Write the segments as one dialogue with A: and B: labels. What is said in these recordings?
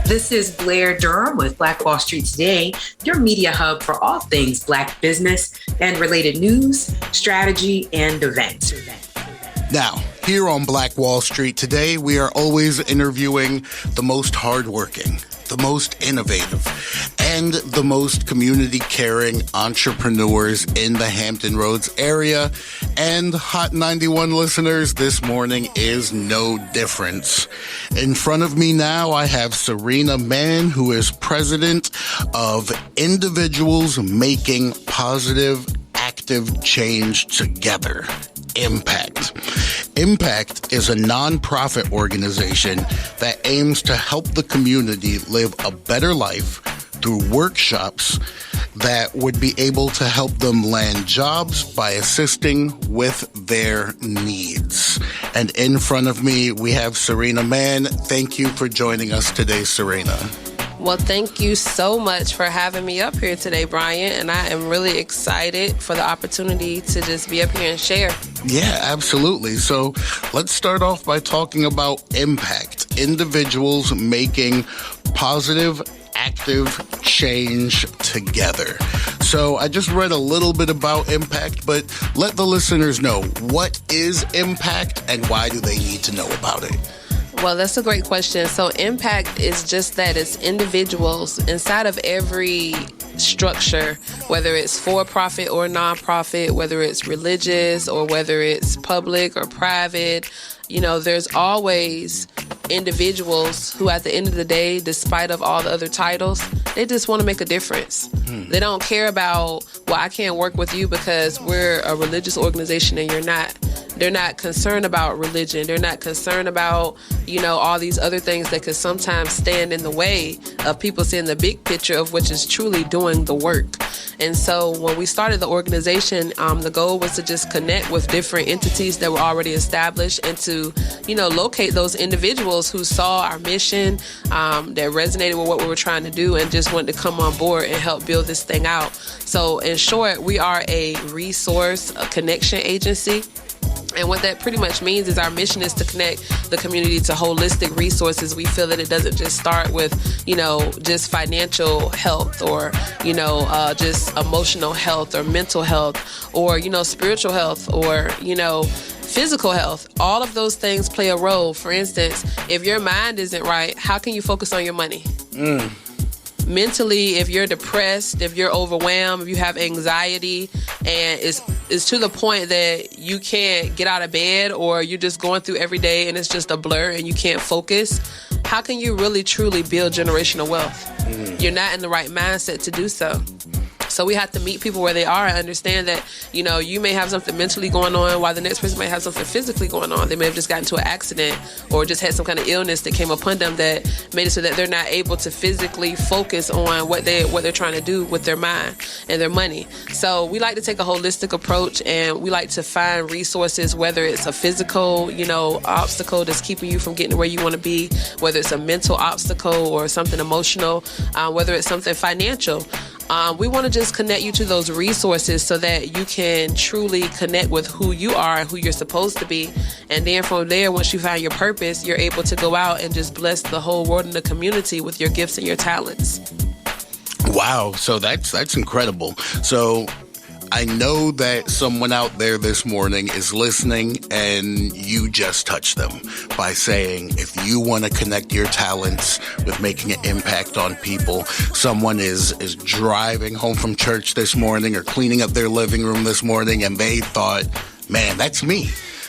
A: This is Blair Durham with Black Wall Street Today, your media hub for all things Black business and related news, strategy, and events.
B: Now, here on Black Wall Street Today, we are always interviewing the most hardworking, the most innovative, and the most community-caring entrepreneurs in the Hampton Roads area. And Hot 91 listeners, this morning is no different. In front of me now, I have Serena Mann, who is president of Individuals Making Positive Active Change Together. Impact. Impact is a nonprofit organization that aims to help the community live a better life through workshops that would be able to help them land jobs by assisting with their needs. And in front of me, we have Serena Mann. Thank you for joining us today, Serena.
C: Well, thank you so much for having me up here today, Brian. And I am really excited for the opportunity to just be up here and share.
B: Yeah, absolutely. So let's start off by talking about impact. Individuals making positive, active change together. So I just read a little bit about impact, but let the listeners know, what is impact and why do they need to know about it?
C: Well, that's a great question. So impact is just that. It's individuals inside of every structure, whether it's for-profit or nonprofit, whether it's religious or whether it's public or private. You know, there's always individuals who at the end of the day, despite of all the other titles, they just want to make a difference. They don't care about, well, I can't work with you because we're a religious organization and you're not. They're not concerned about religion. They're not concerned about, you know, all these other things that could sometimes stand in the way of people seeing the big picture of which is truly doing the work. And so when we started the organization, the goal was to just connect with different entities that were already established and to, you know, locate those individuals who saw our mission, that resonated with what we were trying to do and just wanted to come on board and help build this thing out. So in short, we are a resource, a connection agency. And what that pretty much means is our mission is to connect the community to holistic resources. We feel that it doesn't just start with, you know, just financial health or, you know, just emotional health or mental health or, you know, spiritual health or, you know, physical health. All of those things play a role. For instance, if your mind isn't right, how can you focus on your money? Mentally, if you're depressed, if you're overwhelmed, if you have anxiety, and it's to the point that you can't get out of bed or you're just going through every day and it's just a blur and you can't focus, how can you really truly build generational wealth? You're not in the right mindset to do so. So we have to meet people where they are and understand that, you know, you may have something mentally going on while the next person might have something physically going on. They may have just gotten into an accident or just had some kind of illness that came upon them that made it so that they're not able to physically focus on what they're trying to do with their mind and their money. So we like to take a holistic approach and we like to find resources, whether it's a physical, you know, obstacle that's keeping you from getting to where you want to be, whether it's a mental obstacle or something emotional, whether it's something financial. We want to just connect you to those resources so that you can truly connect with who you are and who you're supposed to be. And then from there, once you find your purpose, you're able to go out and just bless the whole world and the community with your gifts and your talents.
B: Wow. So that's incredible. So I know that someone out there this morning is listening and you just touched them by saying, if you want to connect your talents with making an impact on people, someone is driving home from church this morning or cleaning up their living room this morning and they thought, man, that's me.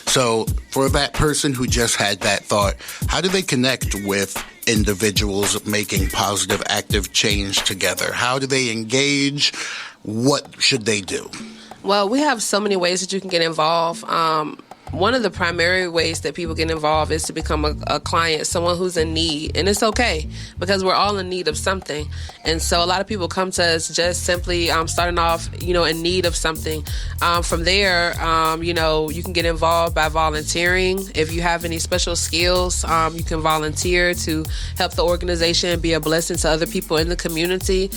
B: So for that person who just had that thought, how do they connect with individuals making positive, active change together? How do they engage? What should they do?
C: Well, we have so many ways that you can get involved. One of the primary ways that people get involved is to become a client, someone who's in need. And it's okay because we're all in need of something. And so a lot of people come to us just simply starting off, you know, in need of something. From there, you know, you can get involved by volunteering. If you have any special skills, you can volunteer to help the organization be a blessing to other people in the community,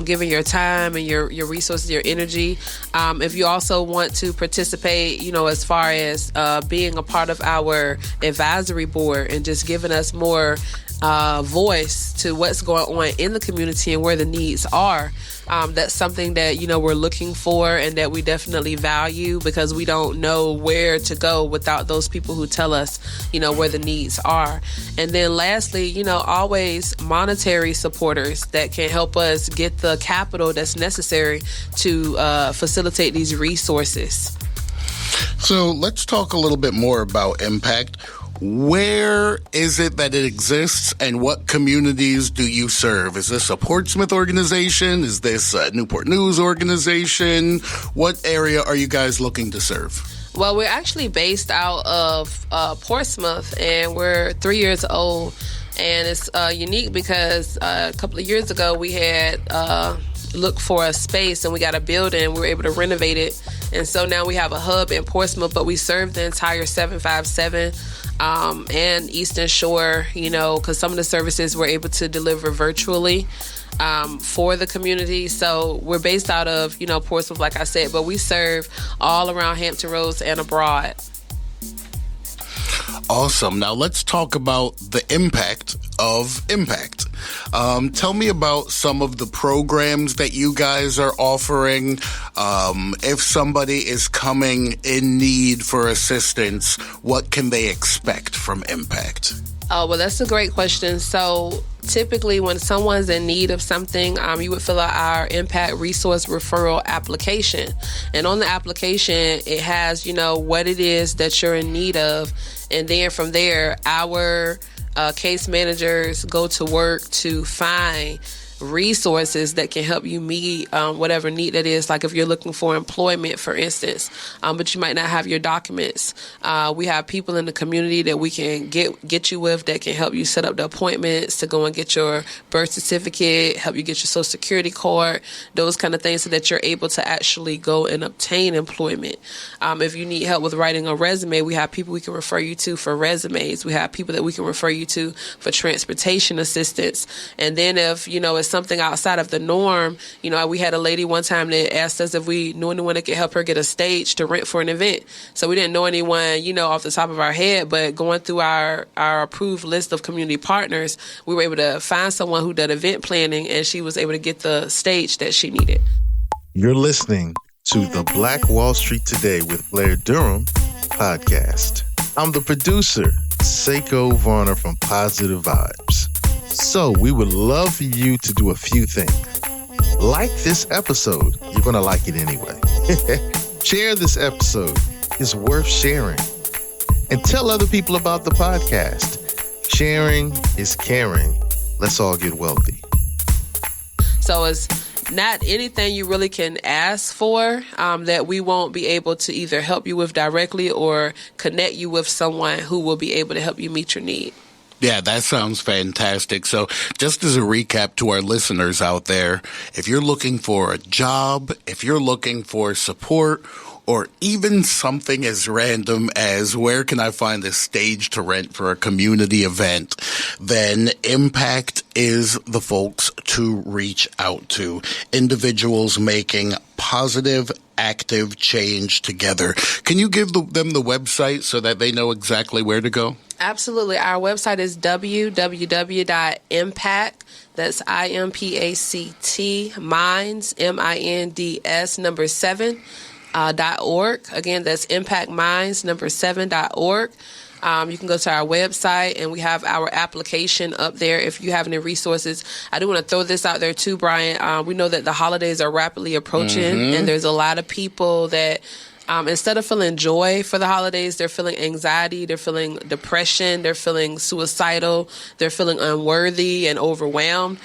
C: giving your time and your resources, your energy. If you also want to participate, you know, as far as being a part of our advisory board and just giving us more voice to what's going on in the community and where the needs are. That's something that, we're looking for and that we definitely value, because we don't know where to go without those people who tell us, where the needs are. And then lastly, always monetary supporters that can help us get the capital that's necessary to facilitate these resources.
B: So let's talk a little bit more about impact. Where is it that it exists, and what communities do you serve? Is this a Portsmouth organization? Is this a Newport News organization? What area are you guys looking to serve?
C: Well, we're actually based out of Portsmouth, and we're 3 years old. And it's unique because a couple of years ago we had looked for a space, and we got a building. We were able to renovate it. And so now we have a hub in Portsmouth, but we serve the entire 757 and Eastern Shore, because some of the services we're able to deliver virtually for the community. So we're based out of, Portsmouth, like I said, but we serve all around Hampton Roads and abroad.
B: Awesome. Now let's talk about the impact of impact. Tell me about some of the programs that you guys are offering. If somebody is coming in need for assistance, what can they expect from impact?
C: Oh, well, that's a great question. So typically when someone's in need of something, you would fill out our Impact Resource Referral application. And on the application, it has, what it is that you're in need of. And then from there, our case managers go to work to find resources that can help you meet whatever need that is. Like if you're looking for employment, for instance, but you might not have your documents. We have people in the community that we can get you with that can help you set up the appointments to go and get your birth certificate, help you get your social security card, those kind of things, so that you're able to actually go and obtain employment. If you need help with writing a resume, we have people we can refer you to for resumes. We have people that we can refer you to for transportation assistance. And then if, it's something outside of the norm, we had a lady one time that asked us if we knew anyone that could help her get a stage to rent for an event. So we didn't know anyone, off the top of our head, but going through our approved list of community partners, we were able to find someone who did event planning, and she was able to get the stage that she needed.
D: You're listening to the Black Wall Street Today with Blair Durham podcast. I'm the producer, Seiko Varner from Positive Vibes. So we would love for you to do a few things. Like this episode. You're going to like it anyway. Share this episode. It's worth sharing. And tell other people about the podcast. Sharing is caring. Let's all get wealthy.
C: So it's not anything you really can ask for that we won't be able to either help you with directly or connect you with someone who will be able to help you meet your need.
B: Yeah, that sounds fantastic. So just as a recap to our listeners out there, if you're looking for a job, if you're looking for support, or even something as random as where can I find a stage to rent for a community event, then Impact is the folks to reach out to. Individuals making positive, active change together. Can you give them the website so that they know exactly where to go?
C: Absolutely. Our website is www.impact, that's IMPACT, minds, MINDS, 7, .org. Again, that's impactminds7.org. You can go to our website, and we have our application up there if you have any resources. I do want to throw this out there too, Brian. We know that the holidays are rapidly approaching, and there's a lot of people that instead of feeling joy for the holidays, they're feeling anxiety, they're feeling depression, they're feeling suicidal, they're feeling unworthy and overwhelmed.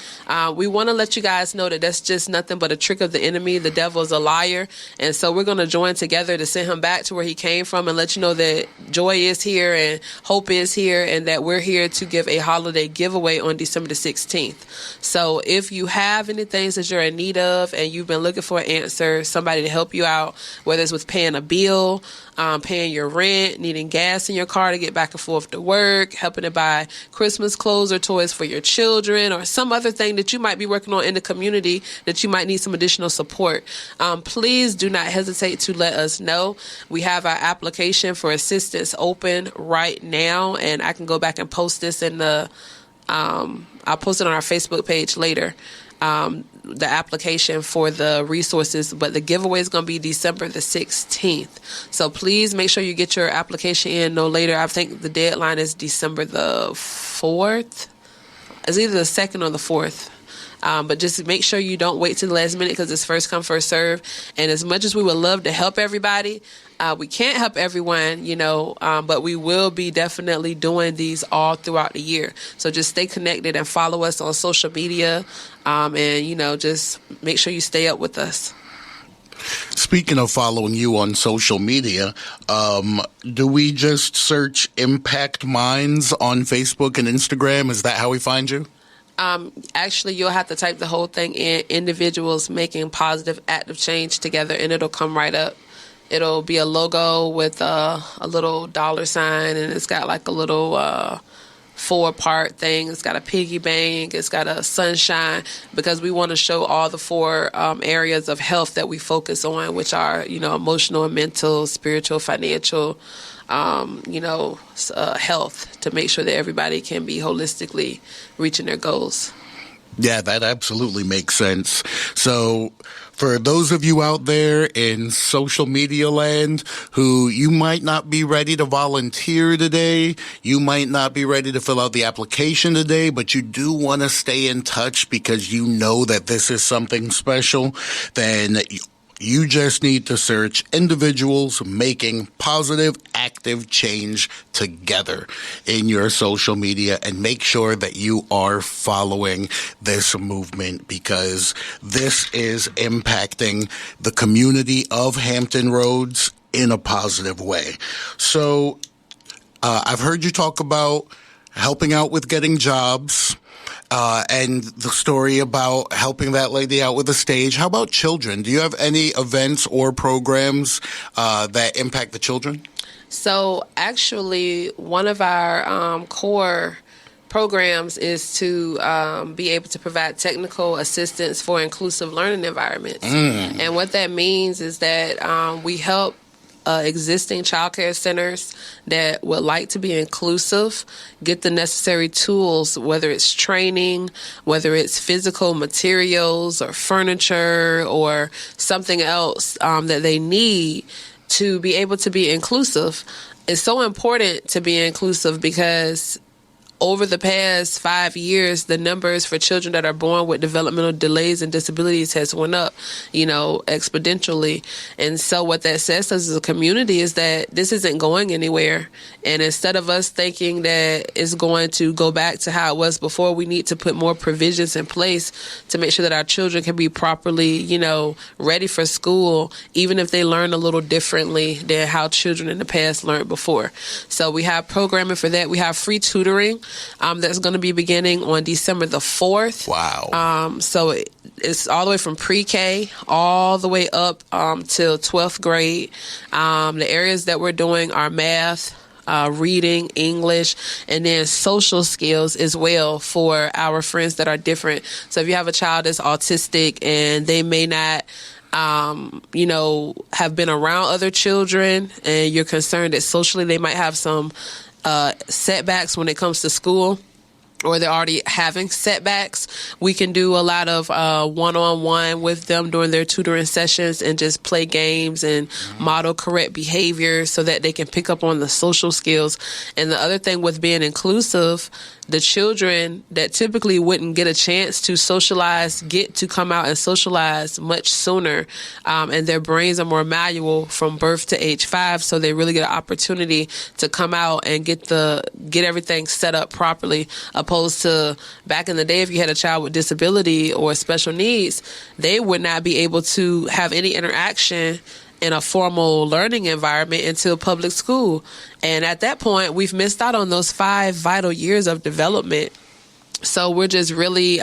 C: We want to let you guys know that that's just nothing but a trick of the enemy. The devil is a liar. And so we're going to join together to send him back to where he came from and let you know that joy is here and hope is here, and that we're here to give a holiday giveaway on December the 16th. So if you have any things that you're in need of and you've been looking for an answer, somebody to help you out, whether it's with paying a bill, paying your rent, needing gas in your car to get back and forth to work, helping to buy Christmas clothes or toys for your children, or some other thing that you might be working on in the community that you might need some additional support, please do not hesitate to let us know. We have our application for assistance open right now, and I can go back and post this in the I'll post it on our Facebook page later, the application for the resources, but the giveaway is going to be December the 16th. So please make sure you get your application in no later. I think the deadline is December the 4th. It's either the 2nd or the 4th. But just make sure you don't wait till the last minute because it's first come, first serve. And as much as we would love to help everybody, we can't help everyone, but we will be definitely doing these all throughout the year. So just stay connected and follow us on social media, and, just make sure you stay up with us.
B: Speaking of following you on social media, do we just search Impact Minds on Facebook and Instagram? Is that how we find you?
C: Actually, you'll have to type the whole thing in, individuals making positive active change together, and it'll come right up. It'll be a logo with a little $sign, and it's got like a little 4-part thing. It's got a piggy bank. It's got a sunshine, because we want to show all the 4 areas of health that we focus on, which are, emotional and mental, spiritual, financial, health, to make sure that everybody can be holistically reaching their goals.
B: Yeah, that absolutely makes sense. So for those of you out there in social media land who you might not be ready to volunteer today, you might not be ready to fill out the application today, but you do want to stay in touch because you know that this is something special, then you just need to search individuals making positive, active change together in your social media and make sure that you are following this movement, because this is impacting the community of Hampton Roads in a positive way. So I've heard you talk about helping out with getting jobs, and the story about helping that lady out with the stage. How about children? Do you have any events or programs that impact the children?
C: So actually, one of our core programs is to be able to provide technical assistance for inclusive learning environments. And what that means is that we help existing childcare centers that would like to be inclusive get the necessary tools, whether it's training, whether it's physical materials or furniture or something else that they need to be able to be inclusive. It's so important to be inclusive because over the past 5 years, the numbers for children that are born with developmental delays and disabilities has went up, exponentially. And so what that says to us as a community is that this isn't going anywhere. And instead of us thinking that it's going to go back to how it was before, we need to put more provisions in place to make sure that our children can be properly, ready for school, even if they learn a little differently than how children in the past learned before. So we have programming for that. We have free tutoring that's going to be beginning on December the 4th.
B: Wow.
C: So it's all the way from pre-K all the way up till 12th grade. The areas that we're doing are math, reading, English, and then social skills as well for our friends that are different. So if you have a child that's autistic and they may not have been around other children, and you're concerned that socially they might have some setbacks when it comes to school, or they're already having setbacks, we can do a lot of one-on-one with them during their tutoring sessions and just play games and model correct behavior so that they can pick up on the social skills. And the other thing with being inclusive, the children that typically wouldn't get a chance to socialize get to come out and socialize much sooner, and their brains are more malleable from birth to age 5, so they really get an opportunity to come out and get everything set up properly, opposed to back in the day, if you had a child with disability or special needs, they would not be able to have any interaction in a formal learning environment until public school. And at that point, we've missed out on those 5 vital years of development. So we're just really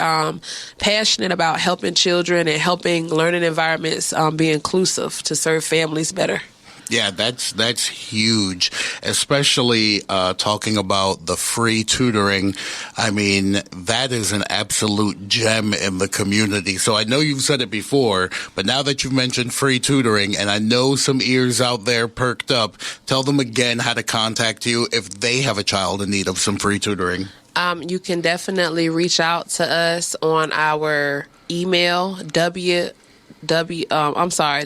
C: passionate about helping children and helping learning environments be inclusive to serve families better.
B: Yeah, that's huge, especially talking about the free tutoring. I mean, that is an absolute gem in the community. So I know you've said it before, but now that you've mentioned free tutoring, and I know some ears out there perked up, tell them again how to contact you if they have a child in need of some free tutoring.
C: You can definitely reach out to us on our email, the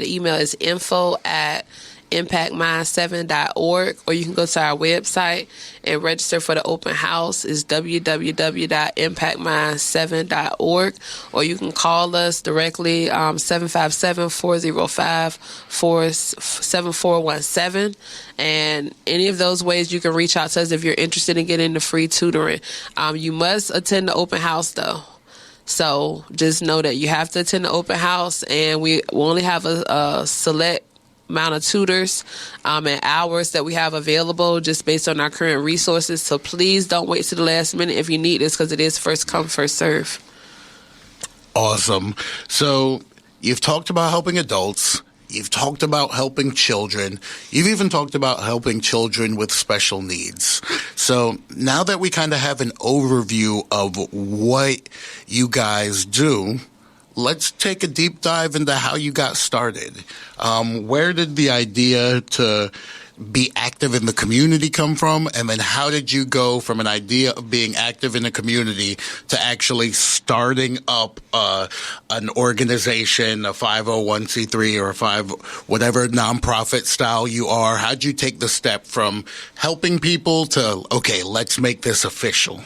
C: email is info@impactmind7.org, or you can go to our website and register for the open house. Is www.impactmind7.org, or you can call us directly, 757-405-7417, and any of those ways you can reach out to us if you're interested in getting the free tutoring. You must attend the open house though. So just know that you have to attend the open house, and we only have a select amount of tutors and hours that we have available just based on our current resources. So please don't wait to the last minute if you need this, because it is first come, first serve.
B: Awesome. So you've talked about helping adults. You've talked about helping children. You've even talked about helping children with special needs. So now that we kind of have an overview of what you guys do, let's take a deep dive into how you got started. Where did the idea to be active in the community come from? And then how did you go from an idea of being active in the community to actually starting up an organization, a 501c3 or whatever nonprofit style you are? How'd you take the step from helping people to, okay, let's make this official?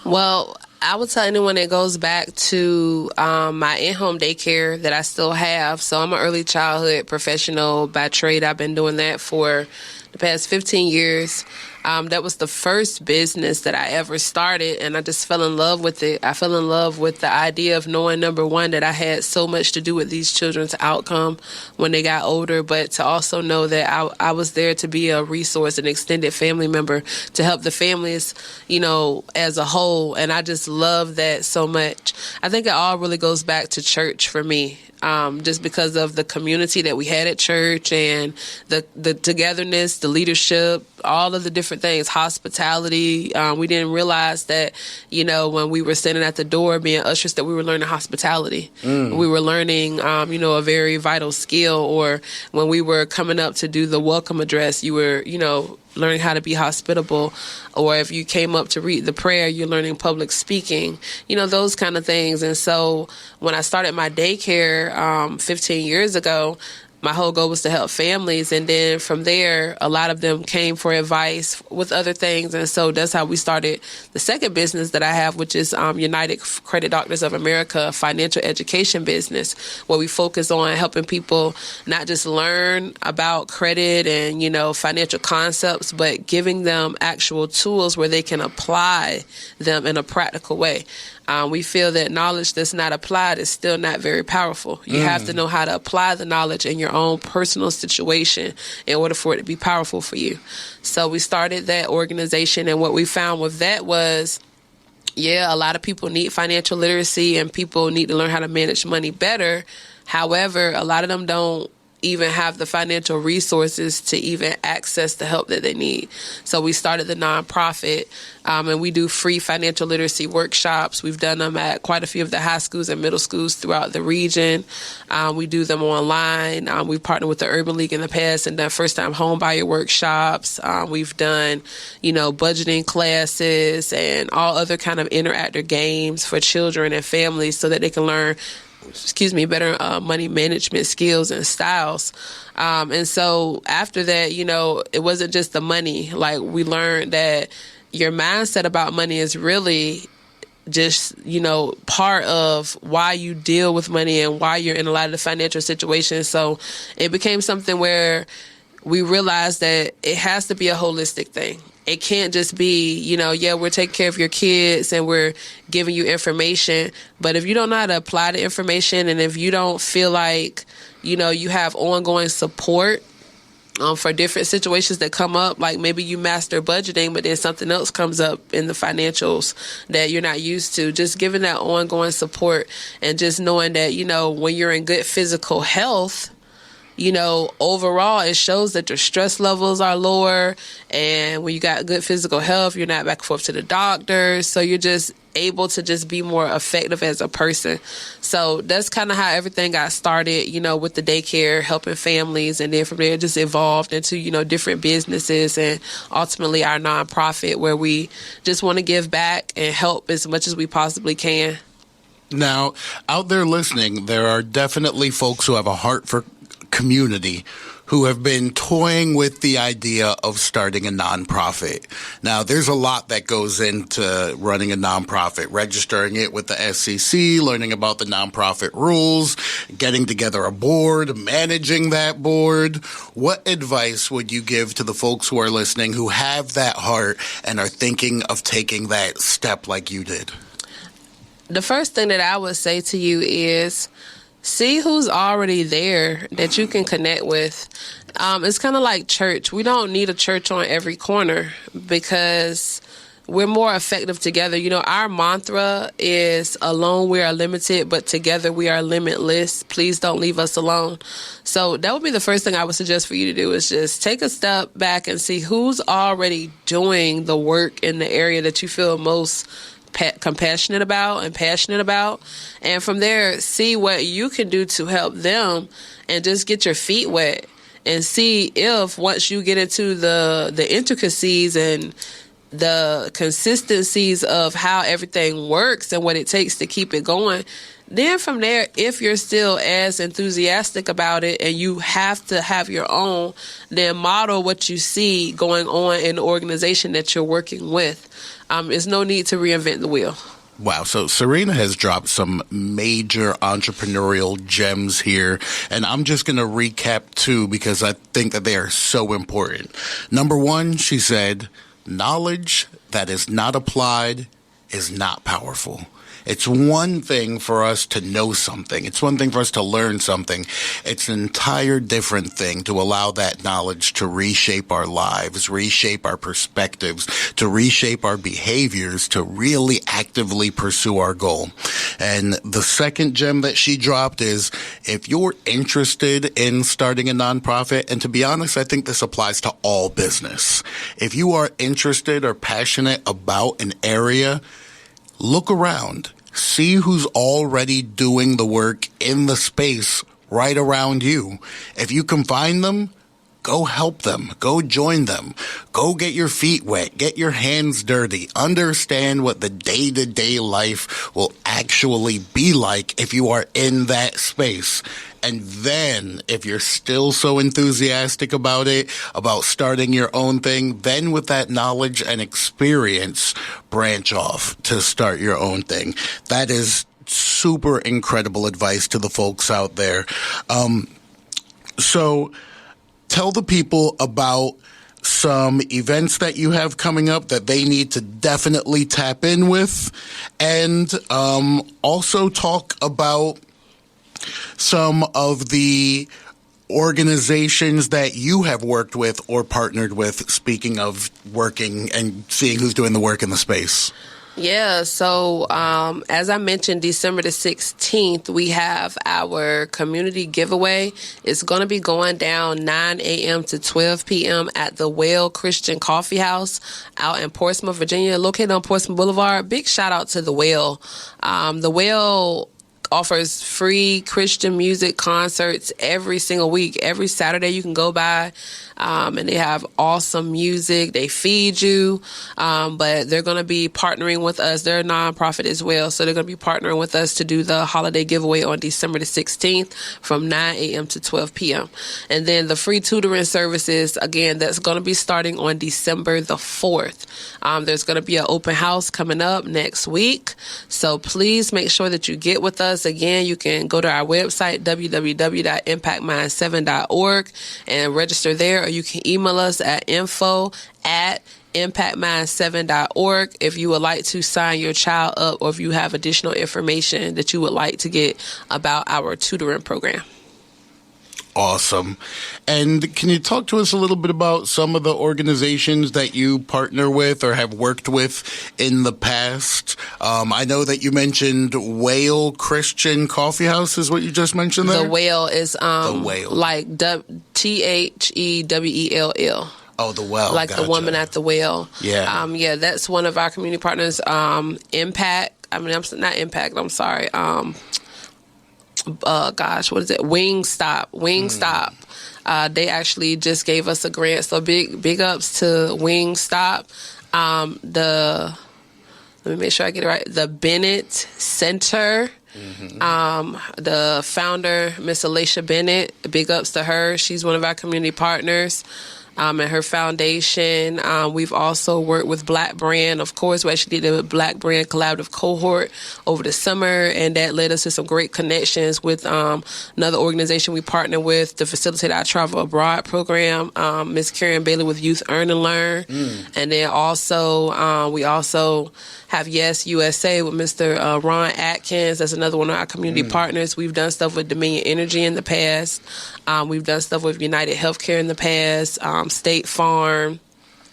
C: Well, I would tell anyone that goes back to my in-home daycare that I still have. So I'm an early childhood professional by trade. I've been doing that for the past 15 years. That was the first business that I ever started, and I just fell in love with it. I fell in love with the idea of knowing, number one, that I had so much to do with these children's outcome when they got older, but to also know that I was there to be a resource, an extended family member to help the families, as a whole. And I just love that so much. I think it all really goes back to church for me. Just because of the community that we had at church and the togetherness, the leadership, all of the different things, hospitality. We didn't realize that, when we were standing at the door being ushers, that we were learning hospitality. We were learning, a very vital skill. Or when we were coming up to do the welcome address, you were, learning how to be hospitable. Or if you came up to read the prayer, you're learning public speaking, those kind of things. And so when I started my daycare 15 years ago, my whole goal was to help families. And then from there, a lot of them came for advice with other things. And so that's how we started the second business that I have, which is United Credit Doctors of America, financial education business, where we focus on helping people not just learn about credit and, financial concepts, but giving them actual tools where they can apply them in a practical way. We feel that knowledge that's not applied is still not very powerful. You have to know how to apply the knowledge in your own personal situation in order for it to be powerful for you. So we started that organization, and what we found with that was, a lot of people need financial literacy and people need to learn how to manage money better. However, a lot of them don't even have the financial resources to even access the help that they need. So we started the nonprofit, and we do free financial literacy workshops. We've done them at quite a few of the high schools and middle schools throughout the region. We do them online. We've partnered with the Urban League in the past and done first-time home buyer workshops. We've done, budgeting classes and all other kind of interactive games for children and families so that they can learn better money management skills and styles. And so after that, it wasn't just the money. Like, we learned that your mindset about money is really just, part of why you deal with money and why you're in a lot of the financial situations. So it became something where we realized that it has to be a holistic thing. It can't just be, we're taking care of your kids and we're giving you information. But if you don't know how to apply the information, and if you don't feel like, you have ongoing support for different situations that come up, like maybe you master budgeting, but then something else comes up in the financials that you're not used to, just giving that ongoing support and just knowing that, when you're in good physical health, overall it shows that your stress levels are lower, and when you got good physical health, you're not back and forth to the doctor, so you're just able to just be more effective as a person. So that's kind of how everything got started, with the daycare, helping families, and then from there it just evolved into, different businesses, and ultimately our nonprofit, where we just want to give back and help as much as we possibly can.
B: Now, out there listening, there are definitely folks who have a heart for community who have been toying with the idea of starting a nonprofit. Now, there's a lot that goes into running a nonprofit, registering it with the SEC, learning about the nonprofit rules, getting together a board, managing that board. What advice would you give to the folks who are listening who have that heart and are thinking of taking that step like you did?
C: The first thing that I would say to you is see who's already there that you can connect with. It's kind of like church. We don't need a church on every corner because we're more effective together. Our mantra is alone we are limited, but together we are limitless. Please don't leave us alone. So that would be the first thing I would suggest for you to do, is just take a step back and see who's already doing the work in the area that you feel most compassionate about and passionate about, and from there see what you can do to help them, and just get your feet wet and see if once you get into the intricacies and the consistencies of how everything works and what it takes to keep it going, then from there, if you're still as enthusiastic about it and you have to have your own, then model what you see going on in the organization that you're working with. There's no need to reinvent the wheel.
B: Wow. So Serena has dropped some major entrepreneurial gems here, and I'm just going to recap two because I think that they are so important. Number one, she said, knowledge that is not applied is not powerful. It's one thing for us to know something. It's one thing for us to learn something. It's an entire different thing to allow that knowledge to reshape our lives, reshape our perspectives, to reshape our behaviors, to really actively pursue our goal. And the second gem that she dropped is, if you're interested in starting a nonprofit, and to be honest, I think this applies to all business. If you are interested or passionate about an area, look around. See who's already doing the work in the space right around you. If you can find them, go help them. Go join them. Go get your feet wet. Get your hands dirty. Understand what the day-to-day life will actually be like if you are in that space. And then, if you're still so enthusiastic about it, about starting your own thing, then with that knowledge and experience, branch off to start your own thing. That is super incredible advice to the folks out there. So tell the people about some events that you have coming up that they need to definitely tap in with, and also talk about some of the organizations that you have worked with or partnered with, speaking of working and seeing who's doing the work in the space.
C: Yeah, so as I mentioned, December the 16th, we have our community giveaway. It's going to be going down 9 a.m. to 12 p.m. at the Well Christian Coffee House out in Portsmouth, Virginia, located on Portsmouth Boulevard. Big shout out to the Well. The Well offers free Christian music concerts every single week. Every Saturday you can go by, and they have awesome music. They feed you, but they're going to be partnering with us. They're a nonprofit as well, so they're going to be partnering with us to do the holiday giveaway on December the 16th from 9 a.m. to 12 p.m. And then the free tutoring services, again, that's going to be starting on December the 4th. There's going to be an open house coming up next week, so please make sure that you get with us. Again, you can go to our website, www.impactmind7.org, and register there, or you can email us at info@impactmind7.org if you would like to sign your child up, or if you have additional information that you would like to get about our tutoring program.
B: Awesome. And can you talk to us a little bit about some of the organizations that you partner with or have worked with in the past? I know that you mentioned Whale Christian Coffee House is what you just mentioned there?
C: The Whale is
B: the Whale.
C: like THEWELL.
B: Oh, the Well.
C: Like
B: gotcha.
C: the woman at the well.
B: Yeah.
C: Yeah, that's one of our community partners. Impact. I'm not Impact. I'm sorry. What is it? Wingstop. They actually just gave us a grant. So big ups to Wingstop. Let me make sure I get it right. The Bennett Center. The founder, Miss Alicia Bennett, big ups to her. She's one of our community partners. And her foundation. We've also worked with Black Brand. Of course, we actually did a Black Brand collaborative cohort over the summer, and that led us to some great connections with another organization we partner with to facilitate our travel abroad program, Miss Karen Bailey with Youth Earn and Learn. And then also, we also have Yes USA with Mr. Ron Atkins. That's another one of our community partners. We've done stuff with Dominion Energy in the past. We've done stuff with United Healthcare in the past. State Farm,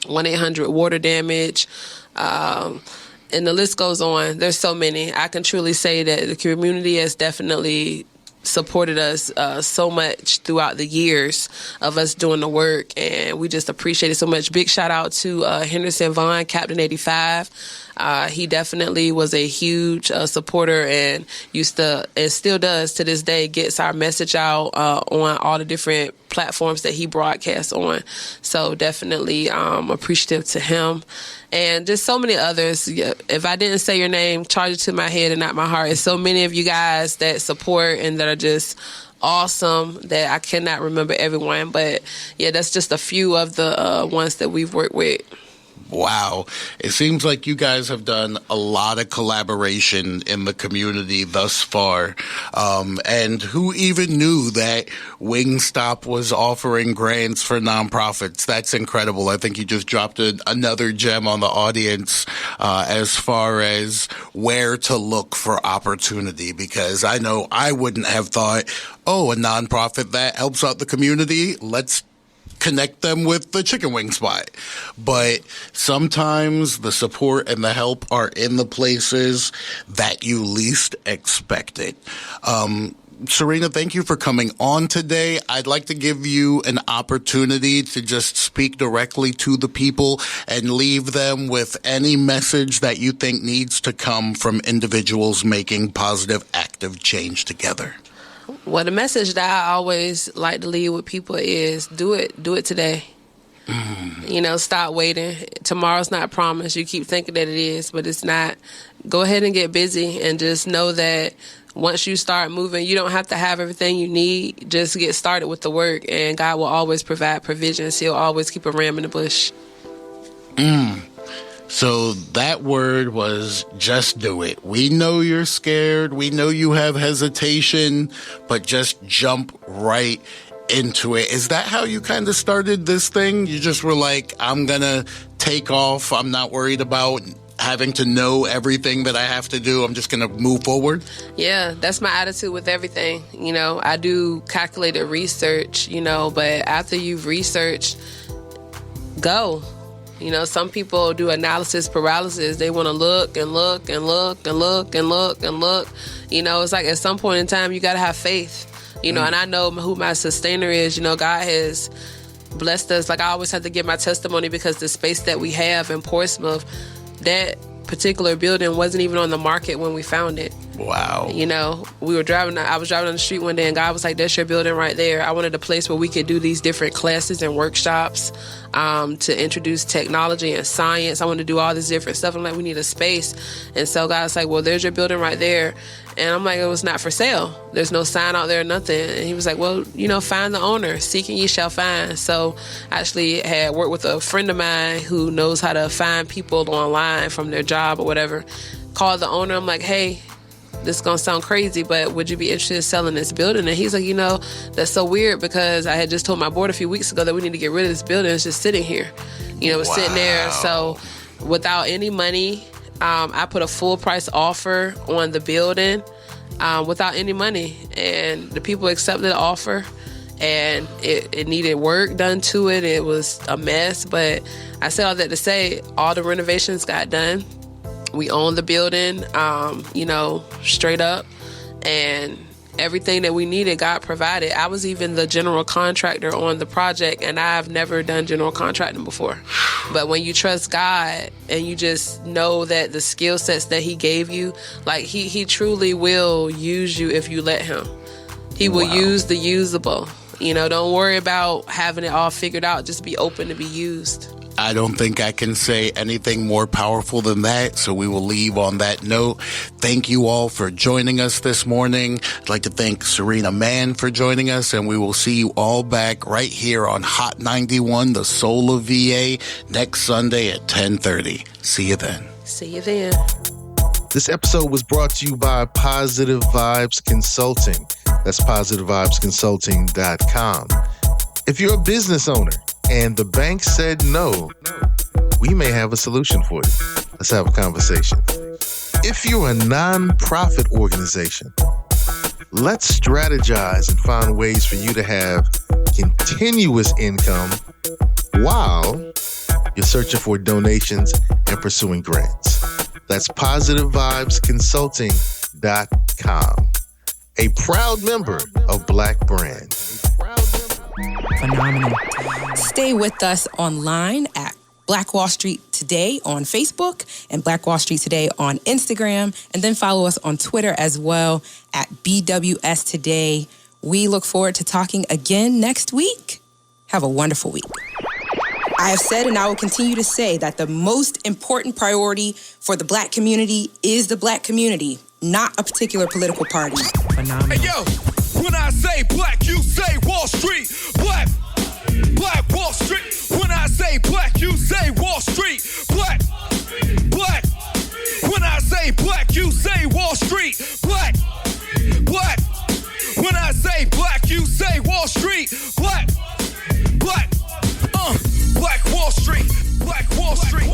C: 1-800 water damage, and the list goes on. There's so many. I can truly say that the community has definitely supported us so much throughout the years of us doing the work, and we just appreciate it so much. Big shout out to Henderson Vaughn, Captain 85. He definitely was a huge supporter and used to, and still does to this day, gets our message out on all the different platforms that he broadcasts on. So definitely appreciative to him. And just so many others. If I didn't say your name, charge it to my head and not my heart. It's so many of you guys that support and that are just awesome that I cannot remember everyone. But yeah, that's just a few of the ones that we've worked with.
B: Wow. It seems like you guys have done a lot of collaboration in the community thus far. And who even knew that Wingstop was offering grants for nonprofits? That's incredible. I think you just dropped another gem on the audience as far as where to look for opportunity, because I know I wouldn't have thought, a nonprofit that helps out the community, let's connect them with the chicken wing spot. But sometimes the support and the help are in the places that you least expect it. Serena, thank you for coming on today. I'd like to give you an opportunity to just speak directly to the people and leave them with any message that you think needs to come from individuals making positive, active change together.
C: Well, the message that I always like to leave with people is do it today. Stop waiting. Tomorrow's not promised. You keep thinking that it is, but it's not. Go ahead and get busy and just know that once you start moving, you don't have to have everything you need. Just get started with the work, and God will always provide provisions. He'll always keep a ram in the bush.
B: So that word was just do it. We know you're scared. We know you have hesitation, but just jump right into it. Is that how you kind of started this thing? You just were like, I'm going to take off. I'm not worried about having to know everything that I have to do. I'm just going to move forward? Yeah,
C: that's my attitude with everything. I do calculated research, but after you've researched, go. Some people do analysis paralysis. They want to look and look and look and look and look and look. It's like at some point in time, you got to have faith, and I know who my sustainer is. God has blessed us. Like I always have to give my testimony because the space that we have in Portsmouth, that particular building wasn't even on the market when we found it.
B: Wow.
C: We were driving. I was driving on the street one day and God was like, that's your building right there. I wanted a place where we could do these different classes and workshops to introduce technology and science. I wanted to do all this different stuff. I'm like, we need a space. And so God's like, well, there's your building right there. And I'm like, it was not for sale. There's no sign out there, nothing. And he was like, well, find the owner. Seek and ye shall find. So I actually had worked with a friend of mine who knows how to find people online from their job or whatever. Called the owner. I'm like, hey, this is going to sound crazy, but would you be interested in selling this building? And he's like, that's so weird because I had just told my board a few weeks ago that we need to get rid of this building. It's just sitting here. It's sitting there. So without any money, I put a full price offer on the building without any money. And the people accepted the offer. and it needed work done to it. It was a mess, but I say all that to say all the renovations got done. We own the building, straight up, and everything that we needed, God provided. I was even the general contractor on the project, and I've never done general contracting before. But when you trust God and you just know that the skill sets that he gave you, like he truly will use you if you let him. He will use the usable. Don't worry about having it all figured out. Just be open to be used.
B: I don't think I can say anything more powerful than that, so we will leave on that note. Thank you all for joining us this morning. I'd like to thank Serena Mann for joining us, and we will see you all back right here on Hot 91, the Soul of VA, next Sunday at 10:30. See you then.
C: See you then.
D: This episode was brought to you by Positive Vibes Consulting. That's positivevibesconsulting.com. If you're a business owner and the bank said no, we may have a solution for you. Let's have a conversation. If you're a non-profit organization, let's strategize and find ways for you to have continuous income while you're searching for donations and pursuing grants. That's positivevibesconsulting.com. A proud member of Black Brand.
E: Phenomenal. Stay with us online at Black Wall Street Today on Facebook and Black Wall Street Today on Instagram, and then follow us on Twitter as well at BWST Today. We look forward to talking again next week. Have a wonderful week. I have said and I will continue to say that the most important priority for the Black community is the Black community, not a particular political party.
F: Phenomenal. Hey, yo, when I say black, you say Wall Street. Black Wall Street. When I say black, you say Wall Street. Black. When I say black, you say Wall Street. Black. When I say black, you say Wall Street. Black Wall Street. Black Wall Street.